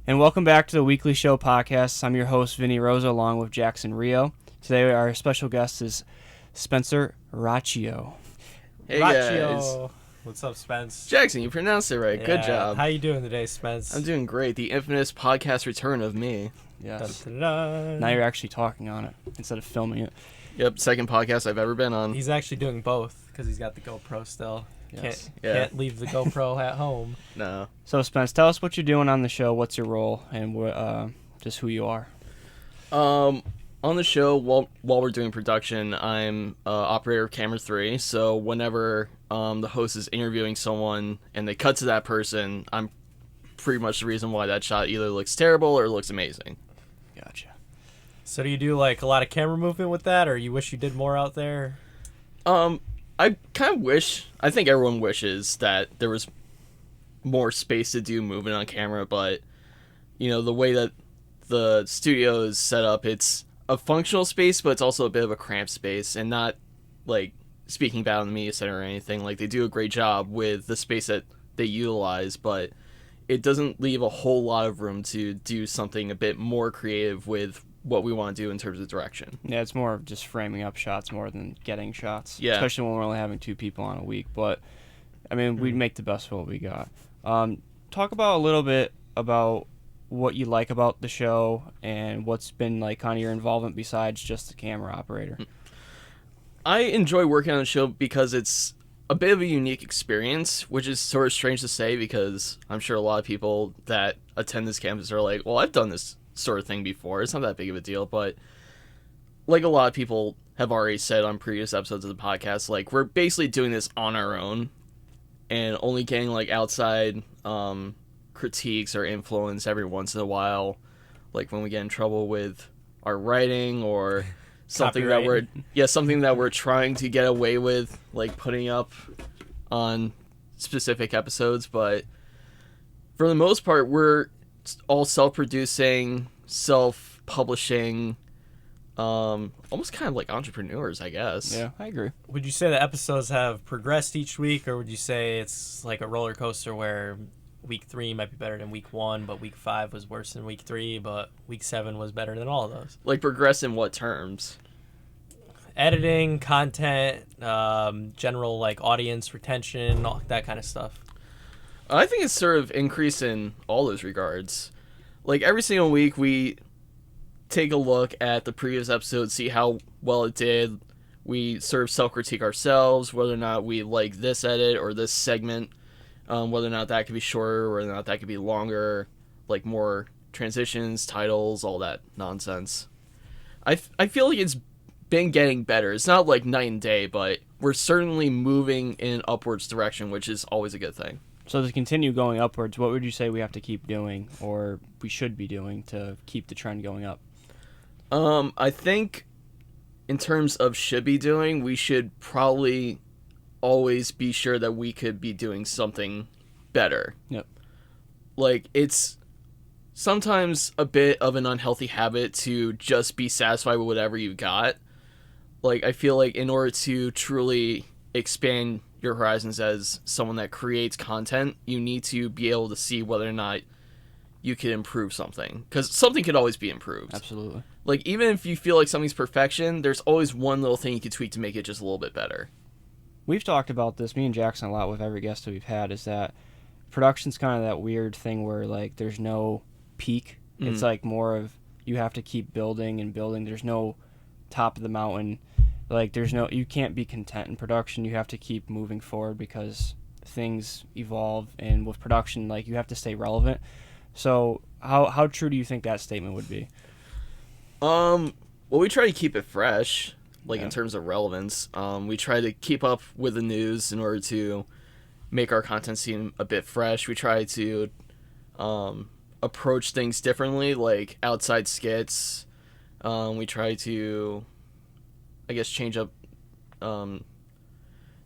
And welcome back to the Weekly Show podcast. I'm your host, Vinnie Rosa, along with Jackson Rio. Today, our special guest is Spencer Raccio. Hey Raccio. guys. What's up, Spence? Jackson, you pronounced it right. Good job. How you doing today, Spence? I'm doing great. The infamous podcast return of me. Yes. Dun, dun, dun. Now you're actually talking on it instead of filming it. Yep, second podcast I've ever been on. He's actually doing both because he's got the GoPro still. Yes. Can't leave the GoPro at home. No. So, Spence, tell us what you're doing on the show, what's your role, and just who you are. On the show, while we're doing production, I'm operator of camera 3. So whenever the host is interviewing someone and they cut to that person, I'm pretty much the reason why that shot either looks terrible or looks amazing. Gotcha. So do you do like a lot of camera movement with that, or you wish you did more out there? I kind of wish, I think everyone wishes that there was more space to do movement on camera, but, you know, the way that the studio is set up, it's a functional space, but it's also a bit of a cramped space, and not, like, speaking bad on the media center or anything. Like, they do a great job with the space that they utilize, but it doesn't leave a whole lot of room to do something a bit more creative with what we want to do in terms of direction. Yeah, it's more of just framing up shots more than getting shots. Yeah. Especially when we're only having 2 people on a week. But, I mean, we make the best of what we got. Talk about a little bit about what you like about the show and what's been like kind of your involvement besides just the camera operator. I enjoy working on the show because it's a bit of a unique experience, which is sort of strange to say because I'm sure a lot of people that attend this campus are like, well, I've done this sort of thing before. It's not that big of a deal, but like a lot of people have already said on previous episodes of the podcast, like we're basically doing this on our own and only getting like outside critiques or influence every once in a while, like when we get in trouble with our writing or something that we're trying to get away with, like putting up on specific episodes. But for the most part, we're all self-producing, self-publishing, almost kind of like entrepreneurs, I guess. Yeah, I agree. Would you say the episodes have progressed each week, or would you say it's like a roller coaster where week 3 might be better than week 1, but week 5 was worse than week 3, but week 7 was better than all of those? Like progress in what terms? Editing, content, general like audience retention, all that kind of stuff. I think it's sort of increased in all those regards. Like every single week we take a look at the previous episode, see how well it did. We sort of self-critique ourselves, whether or not we like this edit or this segment, whether or not that could be shorter, whether or not that could be longer, like more transitions, titles, all that nonsense. I feel like it's been getting better. It's not like night and day, but we're certainly moving in an upwards direction, which is always a good thing. So to continue going upwards, what would you say we have to keep doing or we should be doing to keep the trend going up? I think in terms of should be doing, we should probably always be sure that we could be doing something better. Yep. Like, it's sometimes a bit of an unhealthy habit to just be satisfied with whatever you got. Like, I feel like in order to truly expand your horizons as someone that creates content, you need to be able to see whether or not you could improve something. Because something could always be improved. Absolutely. Like, even if you feel like something's perfection, there's always one little thing you could tweak to make it just a little bit better. We've talked about this, me and Jackson, a lot with every guest that we've had, is that production's kind of that weird thing where, like, there's no peak. It's, like, more of you have to keep building and building. There's no top of the mountain. Like, you can't be content in production. You have to keep moving forward because things evolve, and with production, like, you have to stay relevant. So, how true do you think that statement would be? Well, we try to keep it fresh, like, Yeah. in terms of relevance. We try to keep up with the news in order to make our content seem a bit fresh. We try to approach things differently, like outside skits. We try to, I guess, change up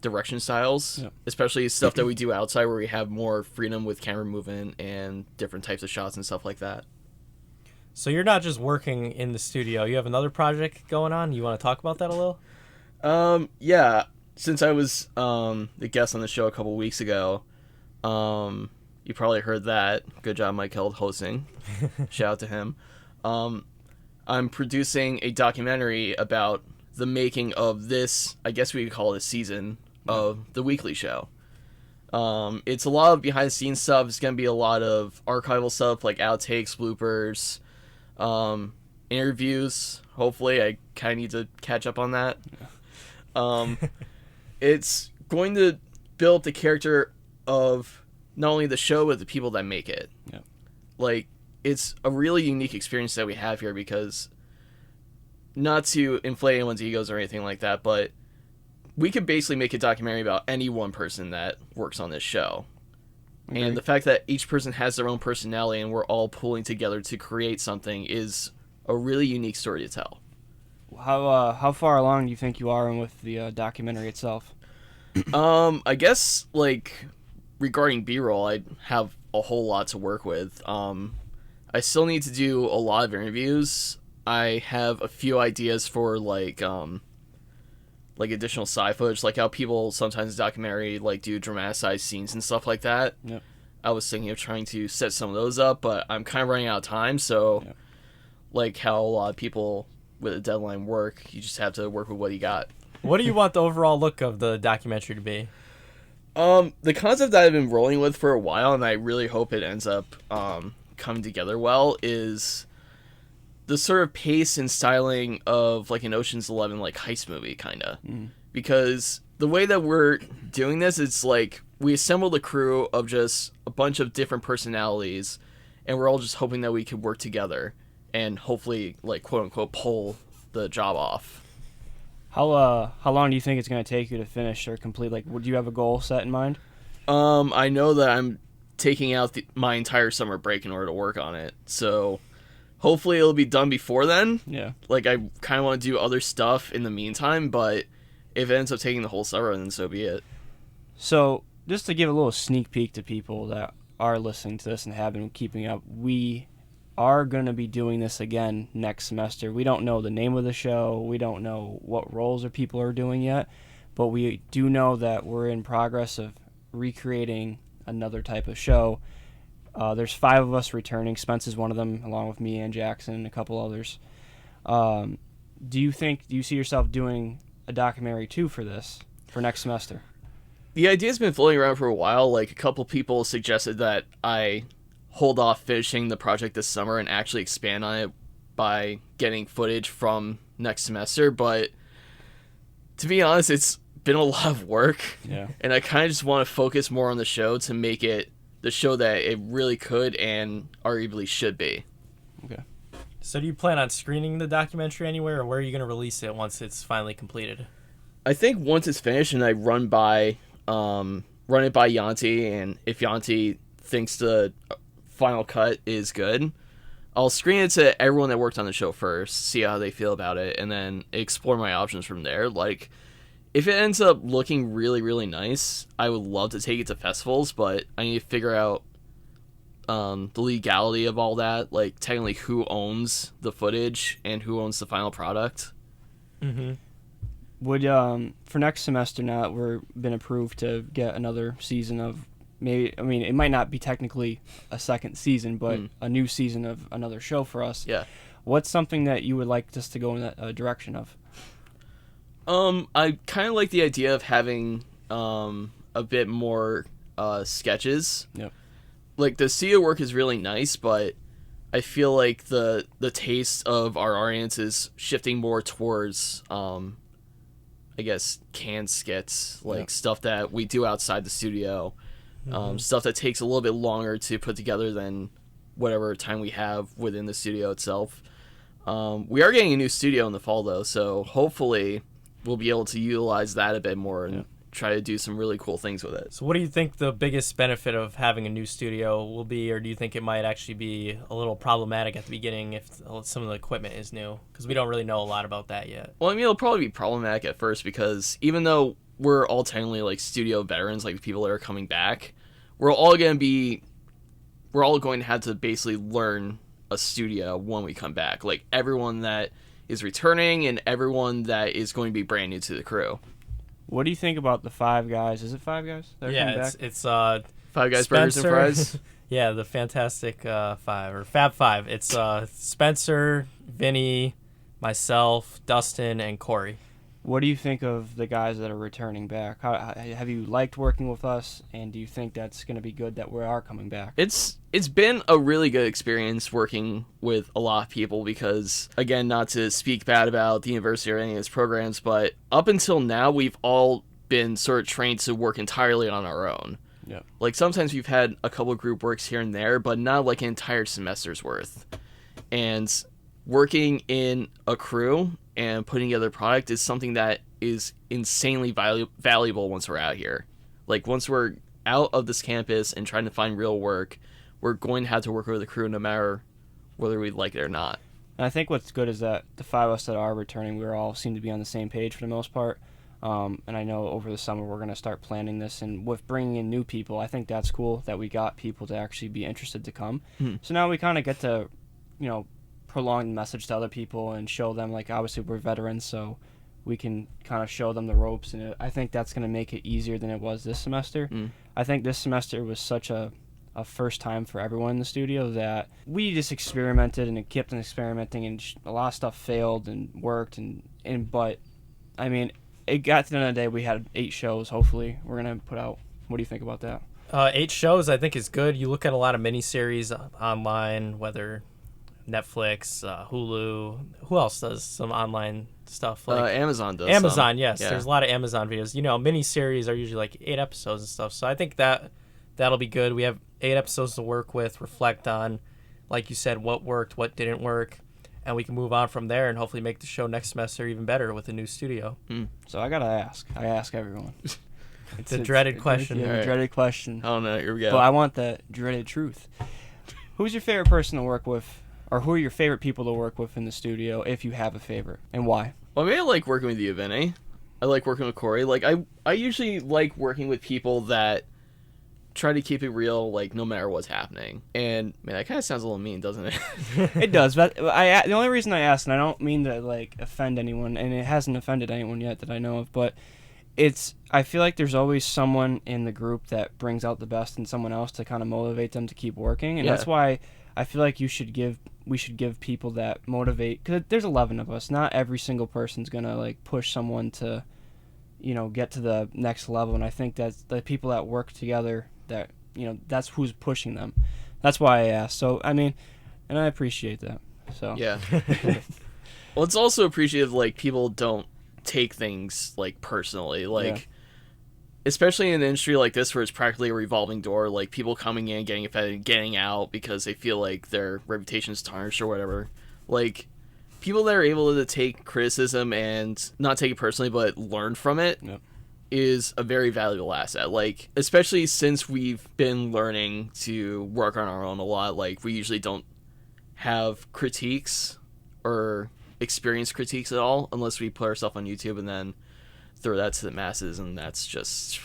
direction styles, especially stuff that we do outside where we have more freedom with camera movement and different types of shots and stuff like that. So you're not just working in the studio. You have another project going on. You want to talk about that a little? Yeah. Since I was the guest on the show a couple weeks ago, You probably heard that. Good job, Mike Held, hosting. Shout out to him. I'm producing a documentary about the making of this, I guess we could call it a season of the weekly show. It's a lot of behind-the-scenes stuff. It's going to be a lot of archival stuff, like outtakes, bloopers, interviews. Hopefully, I kind of need to catch up on that. It's going to build the character of not only the show, but the people that make it. Yeah. Like, it's a really unique experience that we have here because, not to inflate anyone's egos or anything like that, but we could basically make a documentary about any one person that works on this show. Okay. And the fact that each person has their own personality and we're all pulling together to create something is a really unique story to tell. How far along do you think you are with the documentary itself? I guess, like, regarding B-roll, I have a whole lot to work with. I still need to do a lot of interviews. I have a few ideas for, like additional side footage, like how people sometimes in documentary, like, do dramatized scenes and stuff like that. Yep. I was thinking of trying to set some of those up, but I'm kind of running out of time, so, Yep. like how a lot of people with a deadline work, you just have to work with what you got. What do you want the overall look of the documentary to be? The concept that I've been rolling with for a while, and I really hope it ends up coming together well, is the sort of pace and styling of like an Ocean's 11 like heist movie, kind of. Because the way that we're doing this, it's like we assembled a crew of just a bunch of different personalities, and we're all just hoping that we could work together and hopefully, like, quote unquote, pull the job off. How long do you think it's going to take you to finish or complete? Like, would you have a goal set in mind? I know that I'm taking out my entire summer break in order to work on it, so hopefully it'll be done before then. Yeah. Like, I kind of want to do other stuff in the meantime, but if it ends up taking the whole summer, then so be it. So, just to give a little sneak peek to people that are listening to this and have been keeping up, we are going to be doing this again next semester. We don't know the name of the show. We don't know what roles or people are doing yet, but we do know that we're in progress of recreating another type of show. There's 5 of us returning. Spence is one of them, along with me and Jackson and a couple others. Do you see yourself doing a documentary too for this, for next semester? The idea's been floating around for a while. Like, a couple people suggested that I hold off finishing the project this summer and actually expand on it by getting footage from next semester, but to be honest, it's been a lot of work. Yeah. And I kind of just want to focus more on the show to make it the show that it really could and arguably should be. Okay. So do you plan on screening the documentary anywhere, or where are you going to release it once it's finally completed? I think once it's finished and I run it by Yanti, and if Yanti thinks the final cut is good, I'll screen it to everyone that worked on the show first, see how they feel about it, and then explore my options from there. Like, if it ends up looking really, really nice, I would love to take it to festivals, but I need to figure out the legality of all that, like technically who owns the footage and who owns the final product. Mm-hmm. Would for next semester, now that we're been approved to get another season of, maybe, I mean, it might not be technically a second season, but a new season of another show for us. Yeah. What's something that you would like us to go in that direction of? I kind of like the idea of having a bit more sketches. Yep. Like, the studio work is really nice, but I feel like the taste of our audience is shifting more towards, I guess, canned skits, like stuff that we do outside the studio. Stuff that takes a little bit longer to put together than whatever time we have within the studio itself. We are getting a new studio in the fall, though, so hopefully we'll be able to utilize that a bit more and try to do some really cool things with it. So what do you think the biggest benefit of having a new studio will be, or do you think it might actually be a little problematic at the beginning if some of the equipment is new? Because we don't really know a lot about that yet. Well, I mean, it'll probably be problematic at first because even though we're all technically like studio veterans, like the people that are coming back, we're all going to have to basically learn a studio when we come back. Like, everyone that is returning and everyone that is going to be brand new to the crew. What do you think about the 5 guys? Is it 5 guys that are coming back? It's Five Guys Burgers and Fries. Yeah, the Fantastic Five or Fab Five. It's Spencer, Vinny, myself, Dustin, and Corey. What do you think of the guys that are returning back? Have you liked working with us, and do you think that's going to be good that we are coming back? It's been a really good experience working with a lot of people because, again, not to speak bad about the university or any of its programs, but up until now, we've all been sort of trained to work entirely on our own. Yeah. Like, sometimes we've had a couple of group works here and there, but not like an entire semester's worth. And working in a crew and putting together a product is something that is insanely valuable once we're out here. Like, once we're out of this campus and trying to find real work, we're going to have to work with the crew no matter whether we like it or not. And I think what's good is that the five of us that are returning, we all seem to be on the same page for the most part. And I know over the summer we're going to start planning this, and with bringing in new people, I think that's cool that we got people to actually be interested to come. So now we kind of get to, prolong the message to other people and show them, like, obviously we're veterans, so we can kind of show them the ropes, and I think that's going to make it easier than it was this semester. I think this semester was such a first time for everyone in the studio that we just experimented and kept on experimenting, and a lot of stuff failed and worked, but I mean, it got to the end of the day, we had 8 shows. Hopefully we're going to put out. What do you think about that? 8 shows I think is good. You look at a lot of miniseries online, whether Netflix, Hulu. Who else does some online stuff? Like Amazon does. Amazon, yes. Yeah. There's a lot of Amazon videos. Miniseries are usually like 8 episodes and stuff. So I think that'll be good. We have 8 episodes to work with, reflect on, like you said, what worked, what didn't work, and we can move on from there and hopefully make the show next semester even better with a new studio. So I gotta ask. I ask everyone. It's a dreaded question. Yeah, dreaded question. Oh no, here we go. But I want the dreaded truth. Who's your favorite person to work with, or who are your favorite people to work with in the studio, if you have a favorite, and why? Well, I mean, I like working with you, Vinny. I like working with Corey. Like, I usually like working with people that try to keep it real, like, no matter what's happening. And, man, that kind of sounds a little mean, doesn't it? It does, but the only reason I ask, and I don't mean to, like, offend anyone, and it hasn't offended anyone yet that I know of, but I feel like there's always someone in the group that brings out the best in someone else to kind of motivate them to keep working, and that's why I feel like we should give people that motivate, because there's 11 of us. Not every single person's going to, like, push someone to, get to the next level, and I think that's the people that work together that, that's who's pushing them. That's why I asked. So, I mean, and I appreciate that. So Yeah. Well, it's also appreciative, like, people don't take things, like, personally. Like, especially in an industry like this where it's practically a revolving door, like, people coming in, getting offended, getting out because they feel like their reputation's tarnished or whatever. Like, people that are able to take criticism and not take it personally but learn from it is a very valuable asset. Like, especially since we've been learning to work on our own a lot, like, we usually don't have critiques or experience critiques at all unless we put ourselves on YouTube and then throw that to the masses, and that's just,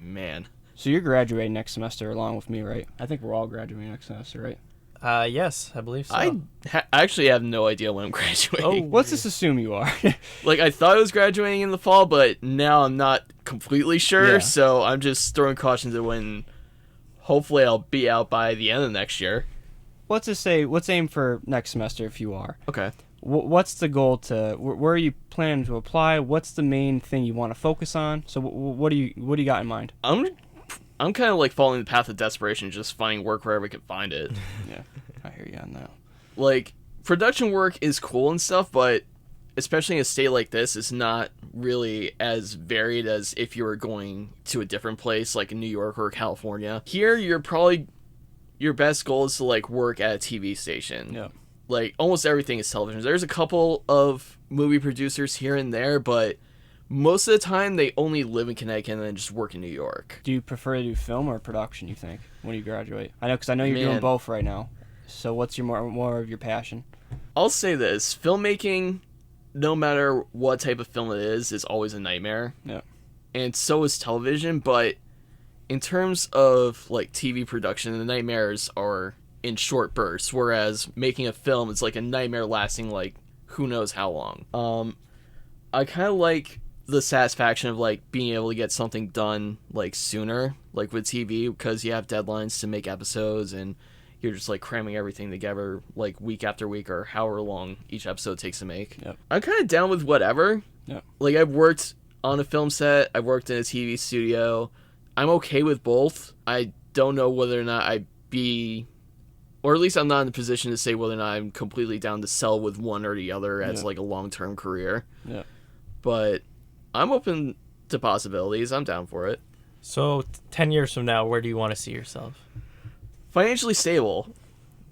man. So you're graduating next semester along with me, right? I think we're all graduating next semester, right? Yes, I believe so. I actually have no idea when I'm graduating. Let's just assume you are. Like, I thought I was graduating in the fall, but now I'm not completely sure, so I'm just throwing caution to when hopefully I'll be out by the end of next year. Let's aim for next semester if you are. Okay. What's the goal where are you planning to apply? What's the main thing you want to focus on? So what do you got in mind? I'm kind of like following the path of desperation, just finding work wherever we can find it. Yeah, I hear you on that. Like, production work is cool and stuff, but especially in a state like this, it's not really as varied as if you were going to a different place, like in New York or California. Here, your best goal is to, like, work at a TV station. Yeah. Like, almost everything is television. There's a couple of movie producers here and there, but most of the time they only live in Connecticut and then just work in New York. Do you prefer to do film or production, you think, when you graduate? I know, because I know you're doing both right now. So what's your more of your passion? I'll say this. Filmmaking, no matter what type of film it is always a nightmare. Yeah. And so is television, but in terms of, like, TV production, the nightmares are in short bursts, whereas making a film is like a nightmare lasting, like, who knows how long. I kind of like the satisfaction of, like, being able to get something done, like, sooner. like with TV, because you have deadlines to make episodes and you're just like cramming everything together like week after week or however long each episode takes to make. Yep. I'm kind of down with whatever. Yep. Like, I've worked on a film set, I've worked in a TV studio. I'm okay with both. I don't know whether or not I'd be, or at least I'm not in the position to say whether or not I'm completely down to sell with one or the other as like a long-term career. Yeah. But I'm open to possibilities. I'm down for it. So 10 years from now, where do you want to see yourself? Financially stable.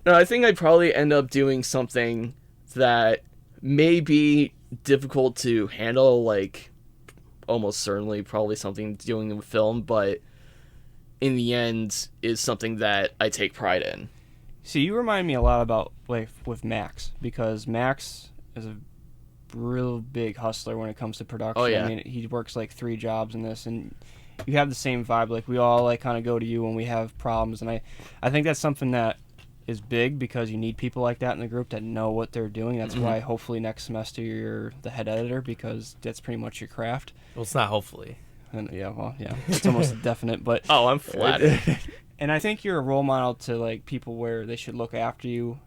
No, I think I'd probably end up doing something that may be difficult to handle, like almost certainly probably something doing with film, but in the end is something that I take pride in. See, you remind me a lot about like with Max, because Max is a real big hustler when it comes to production. Oh, yeah. I mean, he works like 3 jobs in this, and you have the same vibe. Like, we all like kind of go to you when we have problems, and I think that's something that is big, because you need people like that in the group that know what they're doing. That's why hopefully next semester you're the head editor, because that's pretty much your craft. Well, it's not hopefully. And it's almost definite, but Oh, I'm flattered. and I think you're a role model to like people where they should look after you,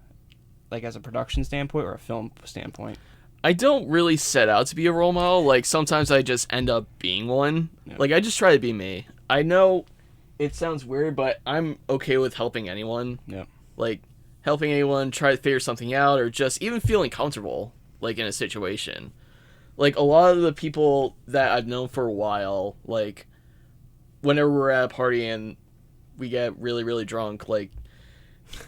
like as a production standpoint or a film standpoint. I don't really set out to be a role model. Like, sometimes I just end up being one. Yeah. Like, I just try to be me. I know it sounds weird, but I'm okay with helping anyone. Yeah. Like, helping anyone try to figure something out, or just even feeling comfortable, like, in a situation. Like, a lot of the people that I've known for a while, like, whenever we're at a party and we get really, really drunk, like,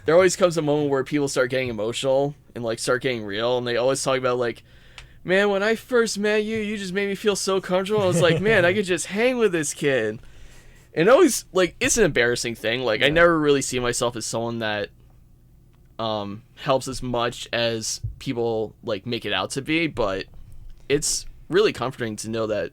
there always comes a moment where people start getting emotional and, like, start getting real, and they always talk about, like, man, when I first met you, you just made me feel so comfortable. I was like, man, I could just hang with this kid. And always, like, it's an embarrassing thing. Like, yeah. I never really see myself as someone that helps as much as people, like, make it out to be, but it's really comforting to know that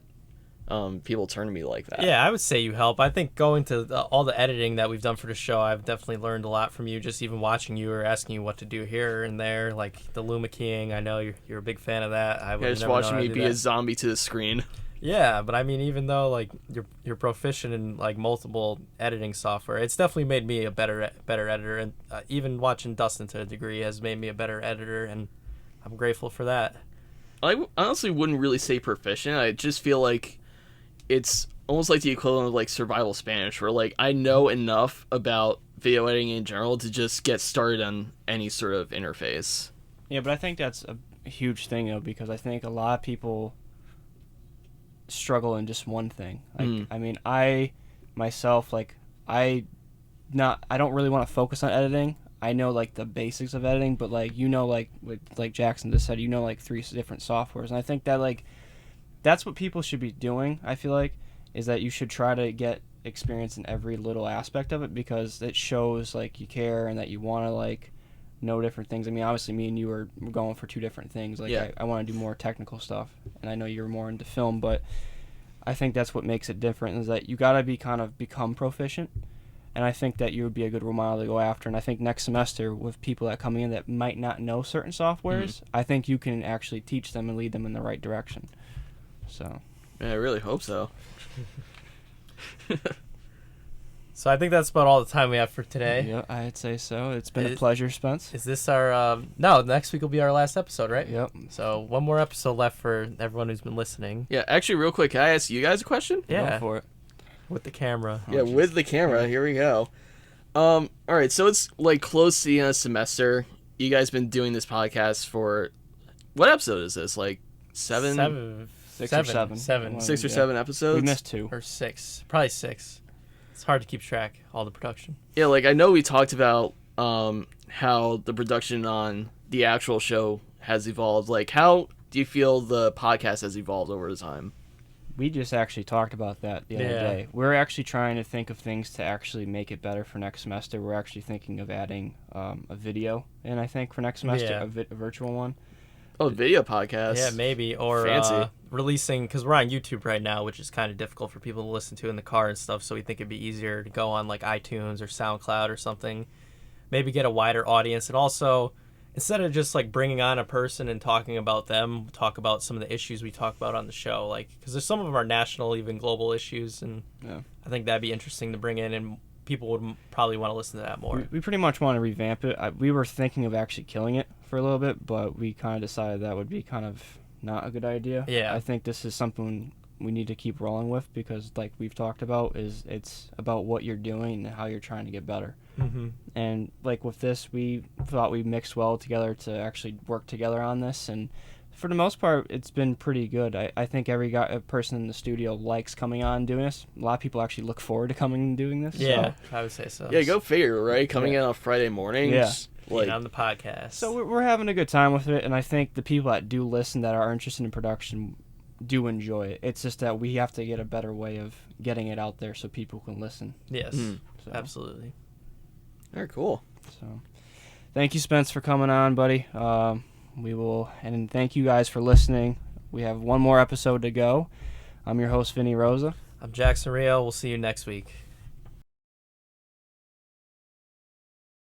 people turn to me like that. Yeah, I would say you help. I think going to all the editing that we've done for the show, I've definitely learned a lot from you, just even watching you or asking you what to do here and there, like the Luma keying. I know you're a big fan of that. I would just watching me be a zombie to the screen. Yeah, but I mean, even though like you're proficient in like multiple editing software, it's definitely made me a better editor, and even watching Dustin to a degree has made me a better editor, and I'm grateful for that. I honestly wouldn't really say proficient. I just feel like it's almost like the equivalent of like survival Spanish, where like I know enough about video editing in general to just get started on any sort of interface. Yeah, but I think that's a huge thing though, because I think a lot of people struggle in just one thing. Like, I mean, I myself, like, I don't really want to focus on editing. I know like the basics of editing, but like, you know, like Jackson just said, you know, like 3 different softwares, and I think that like that's what people should be doing. I feel like is that you should try to get experience in every little aspect of it, because it shows like you care and that you want to like know different things. I mean, obviously me and you are going for 2 different things. Like, yeah. I want to do more technical stuff, and I know you're more into film, but I think that's what makes it different, is that you got to become proficient, and I think that you would be a good role model to go after. And I think next semester, with people that come in that might not know certain softwares, I think you can actually teach them and lead them in the right direction. So yeah, I really hope so. So I think that's about all the time we have for today. Yeah, I'd say so. It's been a pleasure, Spence. Is this our... No, next week will be our last episode, right? Yep. So one more episode left for everyone who's been listening. Yeah, actually, real quick, can I ask you guys a question? Yeah. Go for it. With the camera. Yeah, with the camera. Here we go. All right, so it's like close to the end of the semester. You guys been doing this podcast for... What episode is this? Like 7? 6 or 7. 7. 6 or 7 episodes? We missed 2. Or 6. Probably 6. It's hard to keep track, all the production. Yeah, like I know we talked about how the production on the actual show has evolved. Like, how do you feel the podcast has evolved over the time? We just actually talked about that the other day. We're actually trying to think of things to actually make it better for next semester. We're actually thinking of adding a video, and I think for next semester, a virtual one. Oh, video podcast. Yeah, maybe. Or releasing, because we're on YouTube right now, which is kind of difficult for people to listen to in the car and stuff, so we think it'd be easier to go on like iTunes or SoundCloud or something. Maybe get a wider audience. And also, instead of just like bringing on a person and talking about them, talk about some of the issues we talk about on the show, like because there's some of them are national, even global issues, and I think that'd be interesting to bring in, and people would probably want to listen to that more. We pretty much want to revamp it. We were thinking of actually killing it for a little bit, but we kind of decided that would be kind of not a good idea. Yeah. I think this is something we need to keep rolling with because, like we've talked about, it's about what you're doing and how you're trying to get better. Mm-hmm. And like with this, we thought we mixed well together to actually work together on this, and for the most part, it's been pretty good. I think every person in the studio likes coming on and doing this. A lot of people actually look forward to coming and doing this. Yeah, so. I would say so. Yeah, go figure, right? Coming in on Friday mornings. Yeah. Like, on the podcast. So we're having a good time with it, and I think the people that do listen that are interested in production do enjoy it. It's just that we have to get a better way of getting it out there so people can listen. Yes, So. absolutely. Very cool. So, thank you, Spence, for coming on, buddy. We will, and thank you guys for listening. We have one more episode to go. I'm your host, Vinny Rosa. I'm Jackson Rio. We'll see you next week.